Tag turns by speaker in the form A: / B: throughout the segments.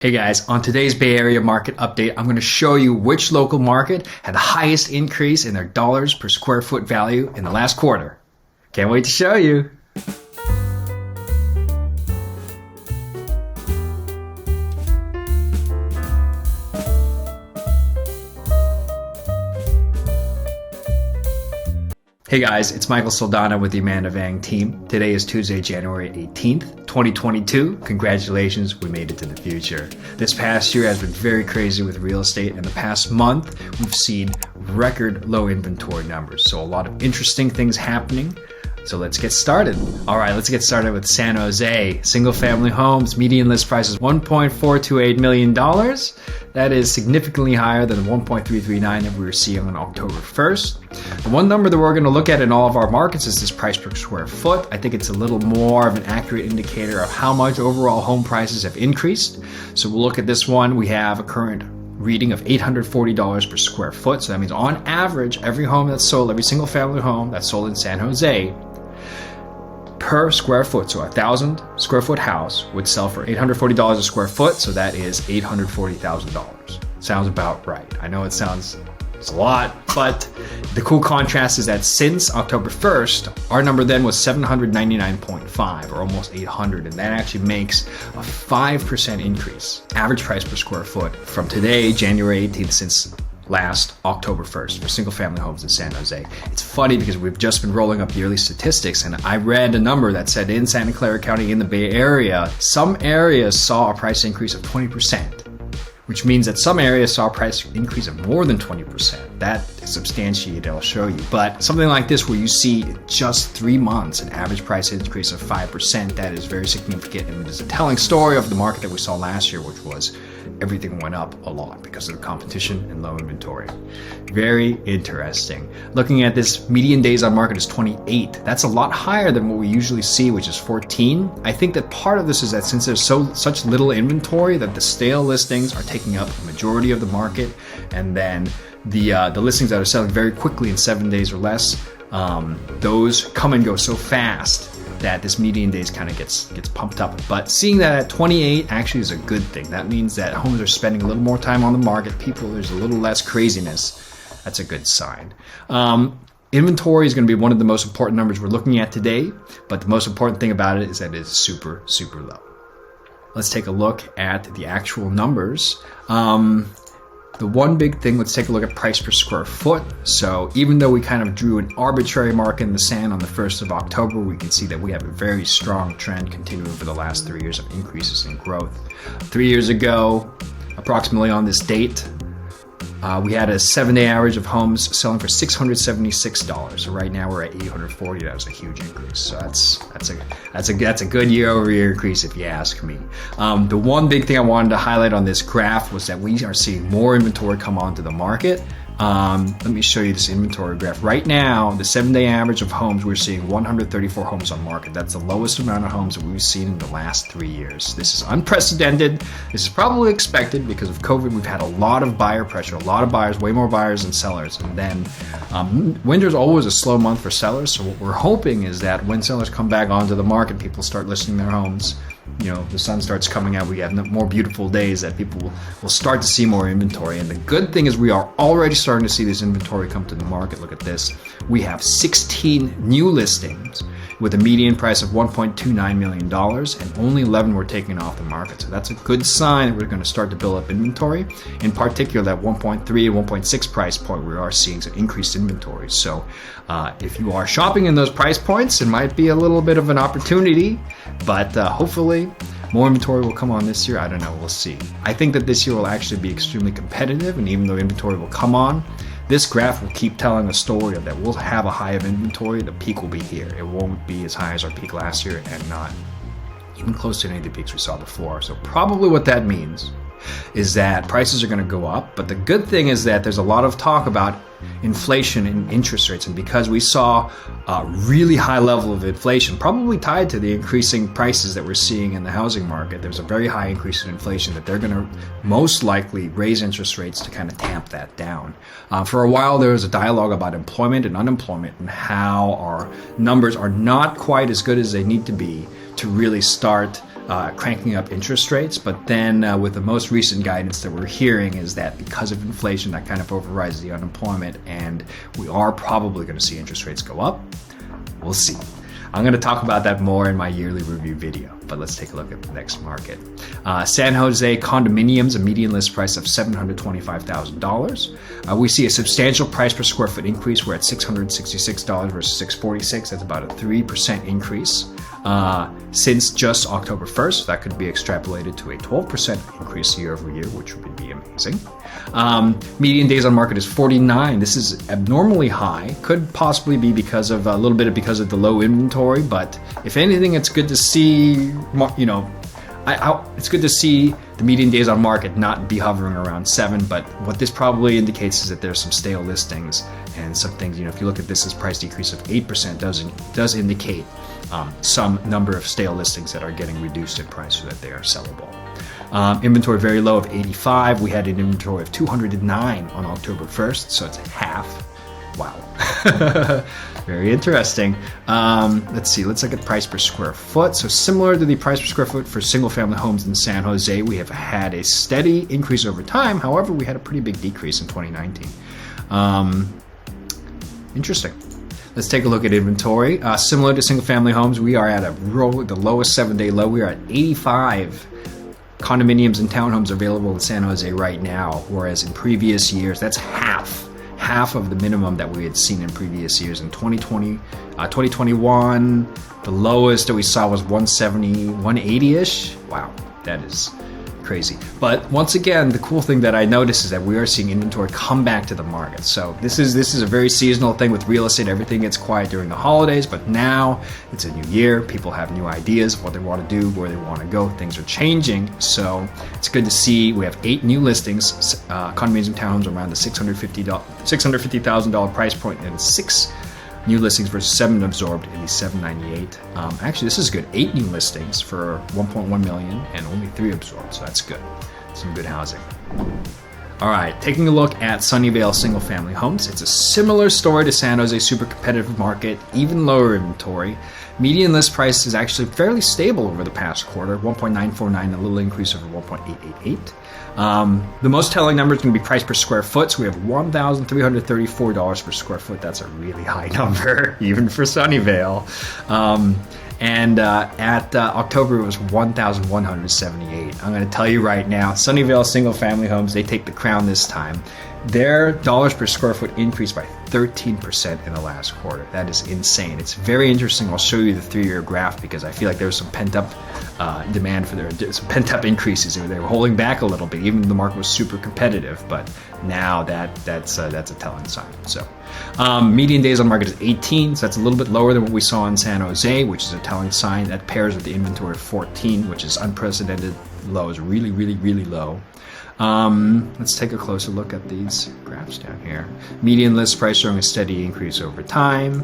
A: Hey guys, on today's Bay Area market update, I'm going to show you which local market had the highest increase in their dollars per square foot value in the last quarter. Can't wait to show you. Hey guys, it's Michael Saldana with the Amanda Vang team. Today is Tuesday, January 18th, 2022. Congratulations, we made it to the future. This past year has been very crazy with real estate. In the past month, we've seen record low inventory numbers. So a lot of interesting things happening. So let's get started. All right, let's get started with San Jose. Single family homes, median list price is $1.428 million. That is significantly higher than the $1.339 that we were seeing on October 1st. The one number that we're going to look at in all of our markets is this price per square foot. I think it's a little more of an accurate indicator of how much overall home prices have increased. So we'll look at this one. We have a current reading of $840 per square foot. So that means on average, every home that's sold, every single family home that's sold in San Jose, per square foot, so a 1,000 square foot house would sell for $840 a square foot, so that is $840,000. Sounds about right. I know it's a lot, but the cool contrast is that since October 1st, our number then was 799.5, or almost 800, and that actually makes a 5% increase. Average price per square foot from today, January 18th, since last October 1st for single family homes in San Jose. It's funny because we've just been rolling up yearly statistics, and I read a number that said in Santa Clara County in the Bay Area, some areas saw a price increase of 20%, which means that some areas saw a price increase of more than 20%. That is substantiated, I'll show you. But something like this where you see in just 3 months an average price increase of 5%, that is very significant, and it is a telling story of the market that we saw last year, which was everything went up a lot because of the competition and low inventory. Very interesting. Looking at this, median days on market is 28. That's a lot higher than what we usually see, which is 14. I think that part of this is that since there's such little inventory that the stale listings are taking up a majority of the market, and then the listings that are selling very quickly in 7 days or less, those come and go so fast that this median days kind of gets pumped up. But seeing that at 28 actually is a good thing. That means that homes are spending a little more time on the market. There's a little less craziness. That's a good sign. Inventory is going to be one of the most important numbers we're looking at today, but the most important thing about it is that it is super, super low. Let's take a look at the actual numbers. The one big thing, let's take a look at price per square foot. So even though we kind of drew an arbitrary mark in the sand on the 1st of October, we can see that we have a very strong trend continuing for the last 3 years of increases in growth. 3 years ago, approximately on this date, we had a 7-day average of homes selling for $676. So right now we're at $840. That was a huge increase. So that's a good year-over-year increase if you ask me. The one big thing I wanted to highlight on this graph was that we are seeing more inventory come onto the market. Let me show you this inventory graph. Right now, the 7-day average of homes, we're seeing 134 homes on market. That's the lowest amount of homes that we've seen in the last 3 years. This is unprecedented. This is probably expected because of COVID. We've had a lot of buyer pressure, a lot of buyers, way more buyers than sellers. And then winter's always a slow month for sellers. So what we're hoping is that when sellers come back onto the market, people start listing their homes. The sun starts coming out, we have more beautiful days, that people will start to see more inventory. And the good thing is we are already starting to see this inventory come to the market. Look at this. We have 16 new listings with a median price of $1.29 million, and only 11 were taken off the market. So that's a good sign that we're going to start to build up inventory. In particular, that 1.3 and 1.6 price point, we are seeing some increased inventory. So if you are shopping in those price points, it might be a little bit of an opportunity, but hopefully more inventory will come on this year. I don't know, we'll see. I think that this year will actually be extremely competitive, and even though inventory will come on, this graph will keep telling a story of that we'll have a high of inventory. The peak will be here. It won't be as high as our peak last year, and not even close to any of the peaks we saw before. So probably what that means is that prices are going to go up. But the good thing is that there's a lot of talk about inflation and interest rates. And because we saw a really high level of inflation, probably tied to the increasing prices that we're seeing in the housing market, there's a very high increase in inflation that they're going to most likely raise interest rates to kind of tamp that down. For a while, there was a dialogue about employment and unemployment and how our numbers are not quite as good as they need to be to really start cranking up interest rates. But then with the most recent guidance that we're hearing is that because of inflation, that kind of overrides the unemployment, and we are probably going to see interest rates go up. We'll see. I'm going to talk about that more in my yearly review video, but let's take a look at the next market. San Jose condominiums, a median list price of $725,000. We see a substantial price per square foot increase. We're at $666 versus $646. That's about a 3% increase since just October 1st. That could be extrapolated to a 12% increase year over year, which would be amazing. Median days on market is 49. This is abnormally high. Could possibly be because of because of the low inventory, but if anything, it's good to see, it's good to see the median days on market not be hovering around 7, but what this probably indicates is that there's some stale listings and some things, if you look at this as price decrease of 8% does indicate some number of stale listings that are getting reduced in price so that they are sellable. Inventory very low of 85. We had an inventory of 209 on October 1st, so it's half. Wow. Very interesting. Let's see. Let's look at price per square foot. So similar to the price per square foot for single-family homes in San Jose, we have had a steady increase over time. However, we had a pretty big decrease in 2019. Interesting. Let's take a look at inventory. Similar to single-family homes, we are at the lowest 7-day low. We are at 85 condominiums and townhomes available in San Jose right now, whereas in previous years, that's half of the minimum that we had seen in previous years. In 2021, the lowest that we saw was 170, 180-ish. Wow, that is crazy. But once again, the cool thing that I noticed is that we are seeing inventory come back to the market. So this is a very seasonal thing with real estate. Everything gets quiet during the holidays, but now it's a new year. People have new ideas of what they want to do, where they want to go. Things are changing. So it's good to see we have 8 new listings, condominiums and townhomes around the $650,000 price point, and 6 new listings versus 7 absorbed in the $798. Actually, this is good. 8 new listings for $1.1 million and only 3 absorbed, so that's good. Some good housing. All right, taking a look at Sunnyvale single-family homes. It's a similar story to San Jose, super competitive market, even lower inventory. Median list price is actually fairly stable over the past quarter, 1.949, a little increase over 1.888. The most telling number is going to be price per square foot. So we have $1,334 per square foot. That's a really high number, even for Sunnyvale. At October, it was $1,178. I'm going to tell you right now, Sunnyvale single-family homes, they take the crown this time. Their dollars per square foot increased by 13% in the last quarter. That is insane. It's very interesting. I'll show you the 3-year graph because I feel like there's some pent-up demand for some pent-up increases. They were holding back a little bit, even though the market was super competitive. But now that's a telling sign. So median days on market is 18, so that's a little bit lower than what we saw in San Jose, which is a telling sign. That pairs with the inventory of 14, which is unprecedented low, is really, really, really low. Let's take a closer look at these graphs down here. Median list price showing a steady increase over time.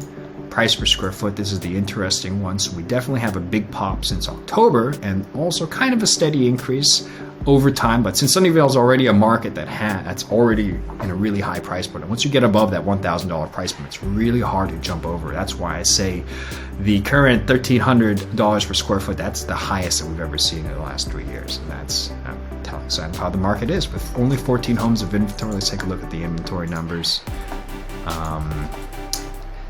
A: Price per square foot, this is the interesting one. So we definitely have a big pop since October and also kind of a steady increase over time. But since Sunnyvale is already a market that's already in a really high price point, and once you get above that $1,000 price point, it's really hard to jump over. That's why I say the current $1,300 per square foot, that's the highest that we've ever seen in the last 3 years. And that's telling sign of how the market is. With only 14 homes of inventory, let's take a look at the inventory numbers.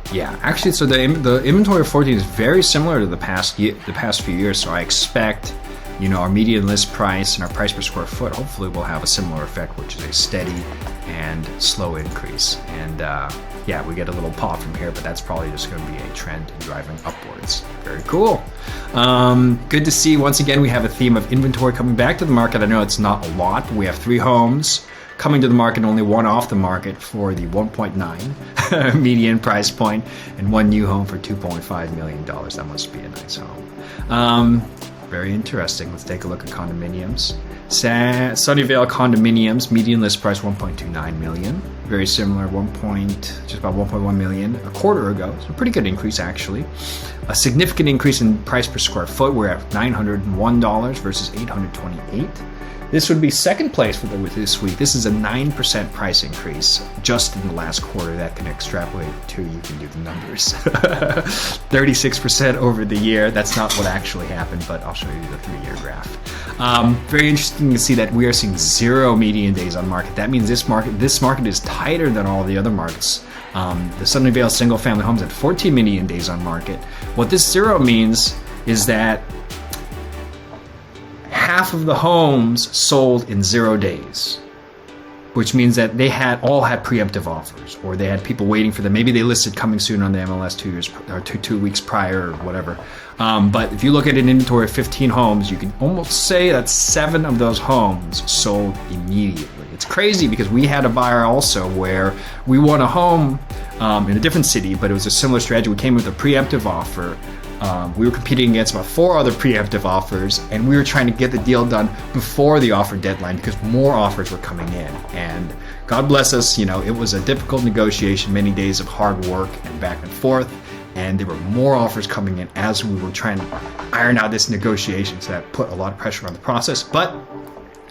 A: Actually, so the inventory of 14 is very similar to the past few years. So I expect, our median list price and our price per square foot, hopefully will have a similar effect, which is a steady and slow increase. And we get a little pop from here, but that's probably just going to be a trend driving upwards. Very cool. Good to see. Once again, we have a theme of inventory coming back to the market. I know it's not a lot, but we have 3 homes coming to the market, only 1 off the market for the 1.9 median price point, and 1 new home for $2.5 million. That must be a nice home. Very interesting. Let's take a look at condominiums. Sunnyvale condominiums, median list price $1.29 million. Very similar, just about $1.1 million a quarter ago. So a pretty good increase, actually. A significant increase in price per square foot. We're at $901 versus $828. This would be second place for this week. This is a 9% price increase just in the last quarter. That can extrapolate to, you can do the numbers. 36% over the year. That's not what actually happened, but I'll show you the 3-year graph. Very interesting to see that we are seeing 0 median days on market. That means this market is tighter than all the other markets. The Sunnyvale single family homes at 14 median days on market. What this 0 means is that half of the homes sold in 0 days, which means that they all had preemptive offers, or they had people waiting for them. Maybe they listed coming soon on the MLS 2 weeks prior or whatever. But if you look at an inventory of 15 homes, you can almost say that 7 of those homes sold immediately. It's crazy because we had a buyer also where we won a home in a different city, but it was a similar strategy. We came with a preemptive offer. We were competing against about 4 other preemptive offers, and we were trying to get the deal done before the offer deadline because more offers were coming in. And God bless us, it was a difficult negotiation, many days of hard work and back and forth, and there were more offers coming in as we were trying to iron out this negotiation, so that put a lot of pressure on the process. But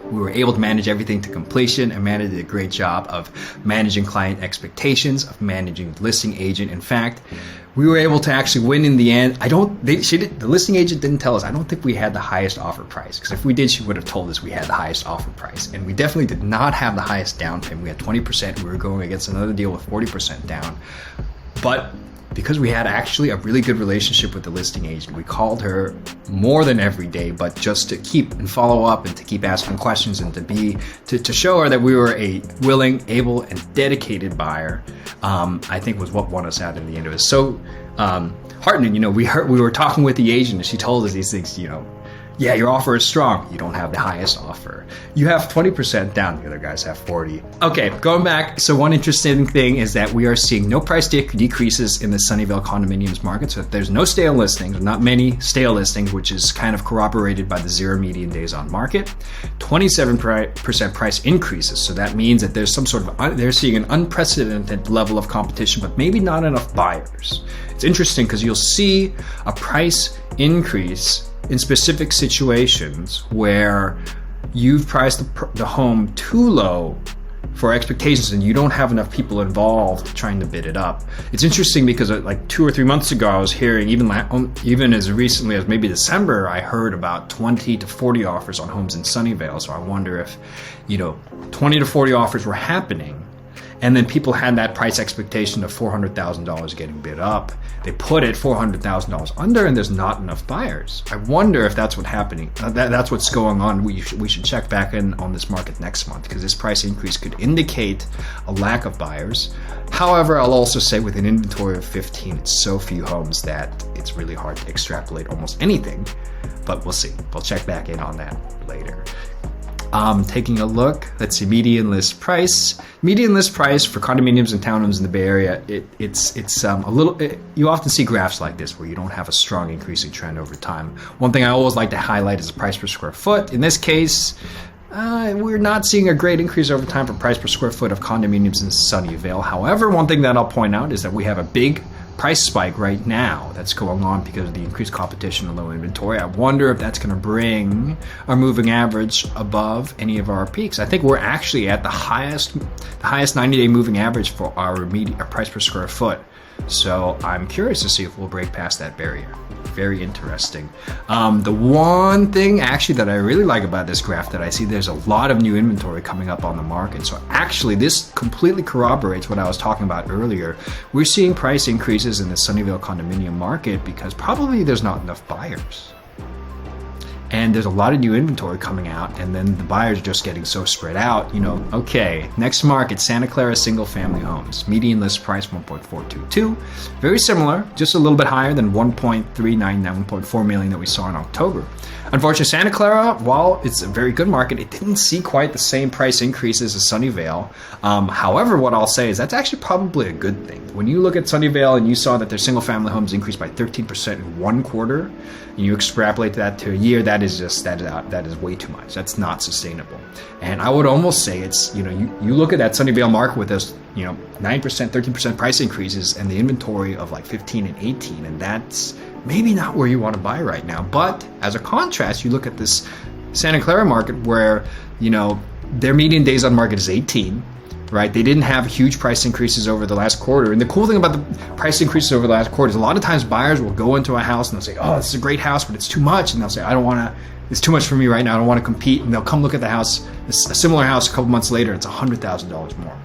A: we were able to manage everything to completion, and Amanda did a great job of managing client expectations, of managing the listing agent. In fact, we were able to actually win in the end. The listing agent didn't tell us. I don't think we had the highest offer price, because if we did, she would have told us we had the highest offer price. And we definitely did not have the highest down payment. We had 20%. We were going against another deal with 40% down. But because we had actually a really good relationship with the listing agent, we called her more than every day, but just to keep and follow up and to keep asking questions and to show her that we were a willing, able, and dedicated buyer, I think was what won us out in the end. It was so heartening. We were talking with the agent, and she told us these things, yeah, your offer is strong. You don't have the highest offer. You have 20% down. The other guys have 40. Okay, going back. So one interesting thing is that we are seeing no price decreases in the Sunnyvale condominiums market. So there's no stale listings, not many stale listings, which is kind of corroborated by the 0 median days on market. 27% price increases. So that means that there's some sort of, they're seeing an unprecedented level of competition, but maybe not enough buyers. It's interesting because you'll see a price increase in specific situations where you've priced the home too low for expectations and you don't have enough people involved trying to bid it up. It's interesting because like 2 or 3 months ago, I was hearing, even as recently as maybe December, I heard about 20 to 40 offers on homes in Sunnyvale. So I wonder if, 20 to 40 offers were happening, and then people had that price expectation of $400,000 getting bid up. They put it $400,000 under, and there's not enough buyers. I wonder if that's what's happening. That's what's going on. We should check back in on this market next month, because this price increase could indicate a lack of buyers. However, I'll also say with an inventory of 15, it's so few homes that it's really hard to extrapolate almost anything. But we'll see. We'll check back in on that later. Taking a look, let's see, median list price. Median list price for condominiums and townhomes in the Bay Area, it's a little. You often see graphs like this where you don't have a strong increasing trend over time. One thing I always like to highlight is the price per square foot. In this case, we're not seeing a great increase over time for price per square foot of condominiums in Sunnyvale. However, one thing that I'll point out is that we have a big price spike right now that's going on because of the increased competition and low inventory. I wonder if that's going to bring our moving average above any of our peaks. I think we're actually at the highest 90-day moving average for our price per square foot. So I'm curious to see if we'll break past that barrier. Very interesting. The one thing actually that I really like about this graph that I see, there's a lot of new inventory coming up on the market. So actually this completely corroborates what I was talking about earlier. We're seeing price increases in the Sunnyvale condominium market because probably there's not enough buyers. And there's a lot of new inventory coming out, and then the buyers are just getting so spread out. Okay, next market, Santa Clara single family homes. Median list price 1.422. Very similar, just a little bit higher than 1.4 million that we saw in October. Unfortunately, Santa Clara, while it's a very good market, it didn't see quite the same price increases as Sunnyvale. However, what I'll say is that's actually probably a good thing. When you look at Sunnyvale and you saw that their single family homes increased by 13% in 1 quarter, and you extrapolate that to a year, that is way too much. That's not sustainable. And I would almost say it's, you look at that Sunnyvale market with those, 9%, 13% price increases and the inventory of like 15 and 18, and that's maybe not where you want to buy right now. But as a contrast, you look at this Santa Clara market where their median days on market is 18, right? They didn't have huge price increases over the last quarter. And the cool thing about the price increases over the last quarter is a lot of times buyers will go into a house and they'll say, oh, this is a great house, but it's too much. And they'll say, it's too much for me right now. I don't want to compete. And they'll come look at the house, a similar house a couple months later, it's $100,000 more.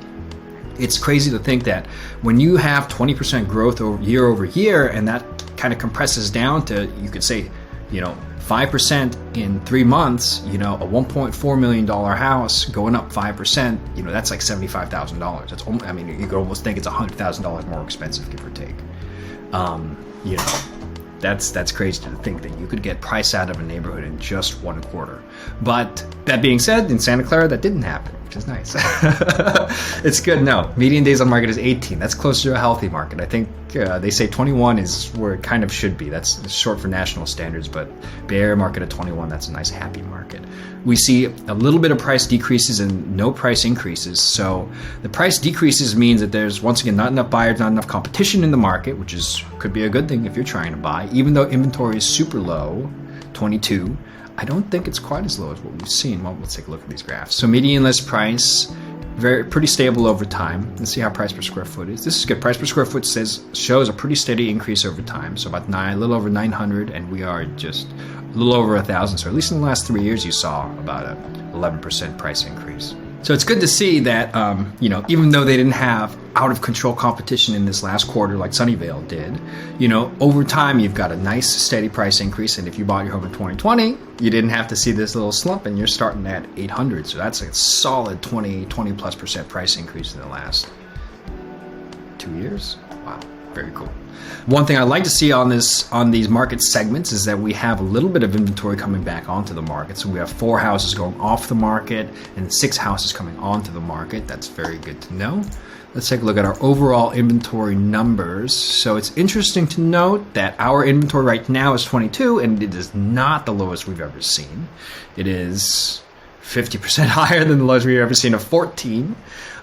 A: It's crazy to think that when you have 20% growth year over year, and that kind of compresses down to, you could say, 5% in 3 months, a $1.4 million house going up 5%, that's like $75,000. You could almost think it's $100,000 more expensive, give or take. That's crazy to think that you could get price out of a neighborhood in just 1 quarter. But that being said, in Santa Clara, that didn't happen, which is nice. It's good. No, median days on market is 18. That's closer to a healthy market. I think they say 21 is where it kind of should be. That's short for national standards, but Bay Area market at 21, that's a nice happy market. We see a little bit of price decreases and no price increases. So the price decreases means that there's, once again, not enough buyers, not enough competition in the market, which could be a good thing if you're trying to buy. Even though inventory is super low, 22, I don't think it's quite as low as what we've seen. Well, let's take a look at these graphs. So median list price, pretty stable over time. Let's see how price per square foot is. This is good. Price per square foot shows a pretty steady increase over time. So about a little over 900, and we are just a little over 1,000. So at least in the last 3 years, you saw about a 11% price increase. So it's good to see that, even though they didn't have out of control competition in this last quarter like Sunnyvale did, over time you've got a nice steady price increase. And if you bought your home in 2020, you didn't have to see this little slump, and you're starting at 800. So that's a solid 20+% price increase in the last 2 years. Wow, very cool. One thing I like to see on these market segments is that we have a little bit of inventory coming back onto the market. So we have 4 houses going off the market and 6 houses coming onto the market. That's very good to know. Let's take a look at our overall inventory numbers. So it's interesting to note that our inventory right now is 22, and it is not the lowest we've ever seen. It is 50% higher than the lowest we've ever seen of 14.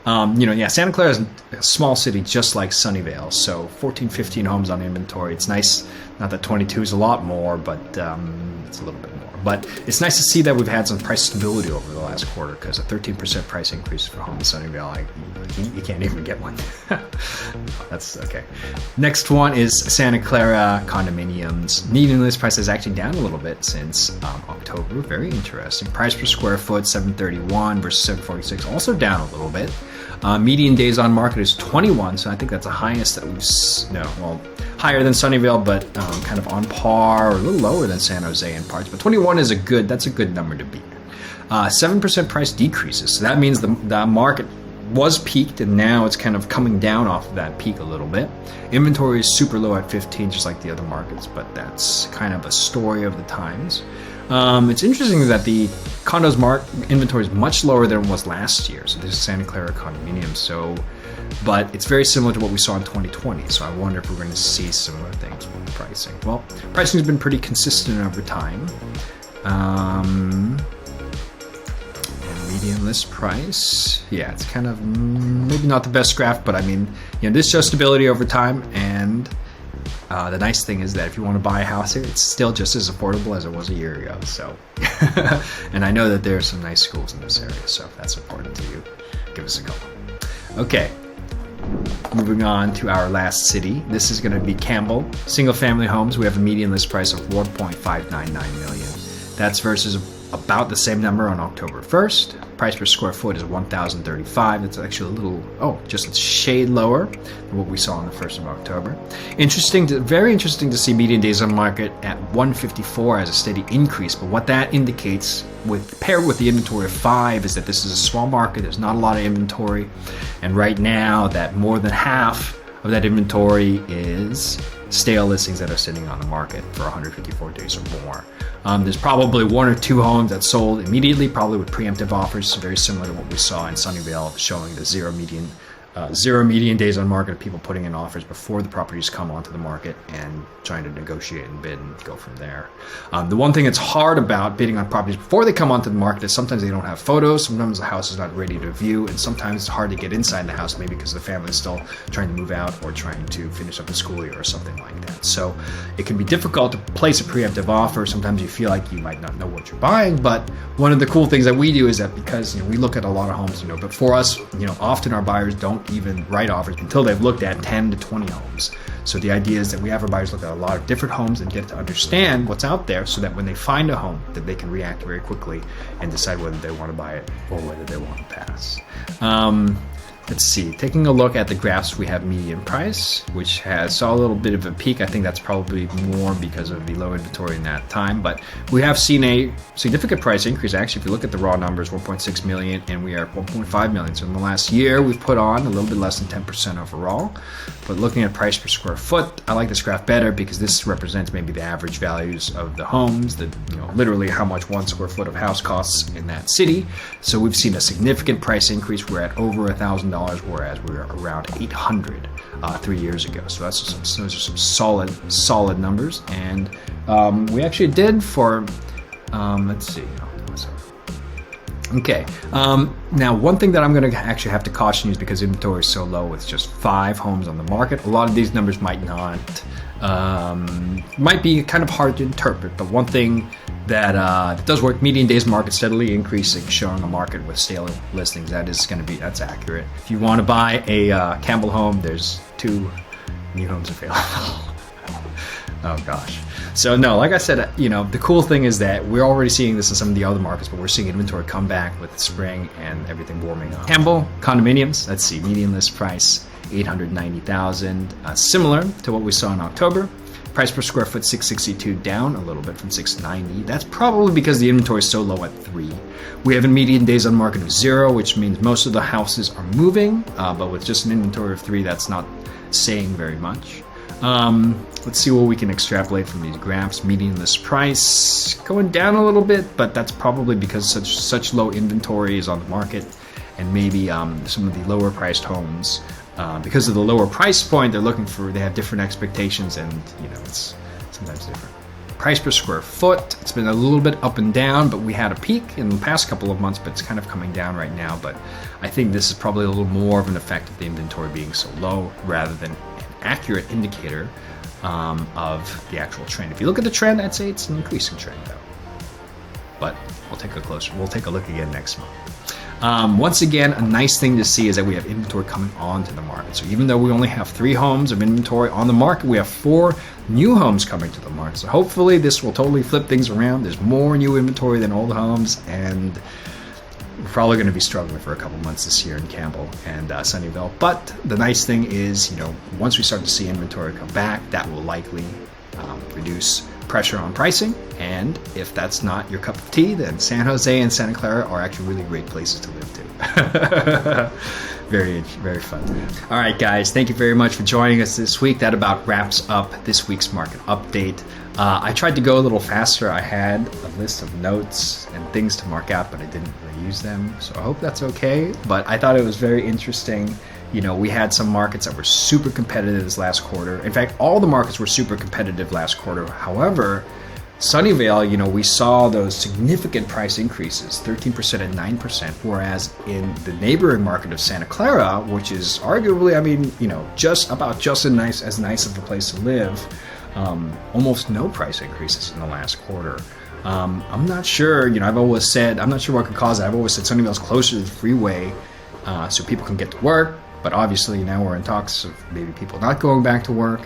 A: Santa Clara is a small city just like Sunnyvale, so 14, 15 homes on inventory. It's nice, not that 22 is a lot more, but it's a little bit more. But it's nice to see that we've had some price stability over the last quarter, because a 13% price increase for home in Sunnyvale, you can't even get one. That's okay. Next one is Santa Clara Condominiums. Median list price is actually down a little bit since October. Very interesting. Price per square foot, $731 versus $746, also down a little bit. Median days on market is 21, so I think that's the highest that we've higher than Sunnyvale, but kind of on par, or a little lower than San Jose in parts. But 21 is that's a good number to beat. 7% price decreases, so that means the market was peaked, and now it's kind of coming down off of that peak a little bit. Inventory is super low at 15, just like the other markets, but that's kind of a story of the times. It's interesting that the condos inventory is much lower than it was last year. So this is Santa Clara Condominiums. But it's very similar to what we saw in 2020. So I wonder if we're going to see similar things with the pricing. Well, pricing has been pretty consistent over time. And median list price, yeah, it's kind of maybe not the best graph, but this shows stability over time. And the nice thing is that if you want to buy a house here, it's still just as affordable as it was a year ago. So, and I know that there are some nice schools in this area. So if that's important to you, give us a call. Okay. Moving on to our last city. This is going to be Campbell. Single family homes. We have a median list price of $1.599 million. That's versus about the same number on October 1st. Price per square foot is $1,035. It's actually just a shade lower than what we saw on the 1st of October. Very interesting to see median days on market at 154 as a steady increase. But what that indicates, paired with the inventory of 5, is that this is a small market. There's not a lot of inventory. And right now, that more than half of that inventory is stale listings that are sitting on the market for 154 days or more. There's probably 1 or 2 homes that sold immediately, probably with preemptive offers, very similar to what we saw in Sunnyvale, showing the 0 median Zero median days on market of people putting in offers before the properties come onto the market and trying to negotiate and bid and go from there. The one thing that's hard about bidding on properties before they come onto the market is sometimes they don't have photos, sometimes the house is not ready to view, and sometimes it's hard to get inside the house, maybe because the family is still trying to move out or trying to finish up a school year or something like that. So it can be difficult to place a preemptive offer. Sometimes you feel like you might not know what you're buying, but one of the cool things that we do is that because we look at a lot of homes, but for us, often our buyers don't even write offers until they've looked at 10 to 20 homes. So the idea is that we have our buyers look at a lot of different homes and get to understand what's out there so that when they find a home that they can react very quickly and decide whether they want to buy it or whether they want to pass. Let's see, taking a look at the graphs, we have median price, which saw a little bit of a peak. I think that's probably more because of the low inventory in that time, but we have seen a significant price increase. Actually, if you look at the raw numbers, 1.6 million, and we are at 1.5 million. So in the last year, we've put on a little bit less than 10% overall. But looking at price per square foot, I like this graph better because this represents maybe the average values of the homes, literally how much 1 square foot of house costs in that city. So we've seen a significant price increase. We're at over $1,000. Whereas we were around 800 3 years ago. So those are some solid numbers. And we actually did for, let's see. Okay. Now, one thing that I'm going to actually have to caution you is because inventory is so low with just 5 homes on the market. A lot of these numbers might be kind of hard to interpret, but one thing that does work, median days market steadily increasing, showing a market with stale listings. That's accurate. If you want to buy a Campbell home, there's 2 new homes available. Oh gosh. So no, like I said, the cool thing is that we're already seeing this in some of the other markets, but we're seeing inventory come back with spring and everything warming up. Campbell condominiums, let's see, median list price $890,000, similar to what we saw in October. Price per square foot $662, down a little bit from $690. That's probably because the inventory is so low at 3. We have a median days on market of 0, which means most of the houses are moving, but with just an inventory of 3, that's not saying very much. Let's see what we can extrapolate from these graphs. Median list price going down a little bit, but that's probably because such low inventory is on the market, and maybe some of the lower priced homes. Because of the lower price point, they have different expectations, and it's sometimes different. Price per square foot, it's been a little bit up and down, but we had a peak in the past couple of months, but it's kind of coming down right now. But I think this is probably a little more of an effect of the inventory being so low rather than an accurate indicator of the actual trend. If you look at the trend, I'd say it's an increasing trend though. But we'll take a look again next month. Once again, a nice thing to see is that we have inventory coming onto the market. So even though we only have 3 homes of inventory on the market, we have 4 new homes coming to the market. So hopefully this will totally flip things around. There's more new inventory than old homes, and we're probably going to be struggling for a couple months this year in Campbell and Sunnyvale. But the nice thing is, once we start to see inventory come back, that will likely reduce pressure on pricing, and if that's not your cup of tea, then San Jose and Santa Clara are actually really great places to live too. Very, very fun. All right, guys, thank you very much for joining us this week. That about wraps up this week's market update. I tried to go a little faster. I had a list of notes and things to mark out, but I didn't really use them, so I hope that's okay. But I thought it was very interesting. We had some markets that were super competitive this last quarter. In fact, all the markets were super competitive last quarter. However, Sunnyvale, we saw those significant price increases, 13% and 9%, whereas in the neighboring market of Santa Clara, which is arguably, just as nice of a place to live, almost no price increases in the last quarter. I'm not sure, I'm not sure what could cause it. I've always said Sunnyvale's closer to the freeway, so people can get to work. But obviously now we're in talks of maybe people not going back to work.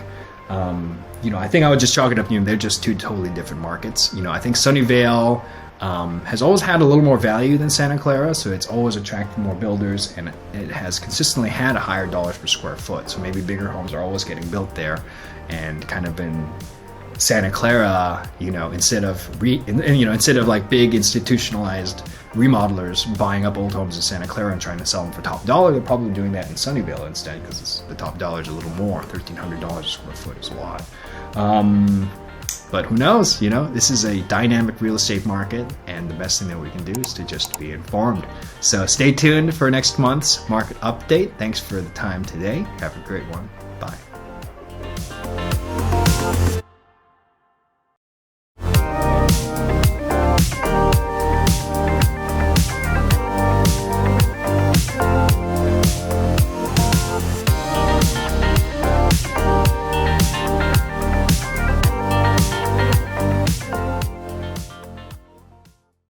A: I think I would just chalk it up, they're just 2 totally different markets. I think Sunnyvale has always had a little more value than Santa Clara, so it's always attracted more builders, and it has consistently had a higher dollars per square foot. So maybe bigger homes are always getting built there, and kind of in Santa Clara, instead of like big institutionalized remodelers buying up old homes in Santa Clara and trying to sell them for top dollar, they're probably doing that in Sunnyvale instead, because the top dollar is a little more. $1,300 a square foot is a lot. But who knows, you know, this is a dynamic real estate market, and the best thing that we can do is to just be informed. So stay tuned for next month's market update. Thanks for the time today. Have a great one.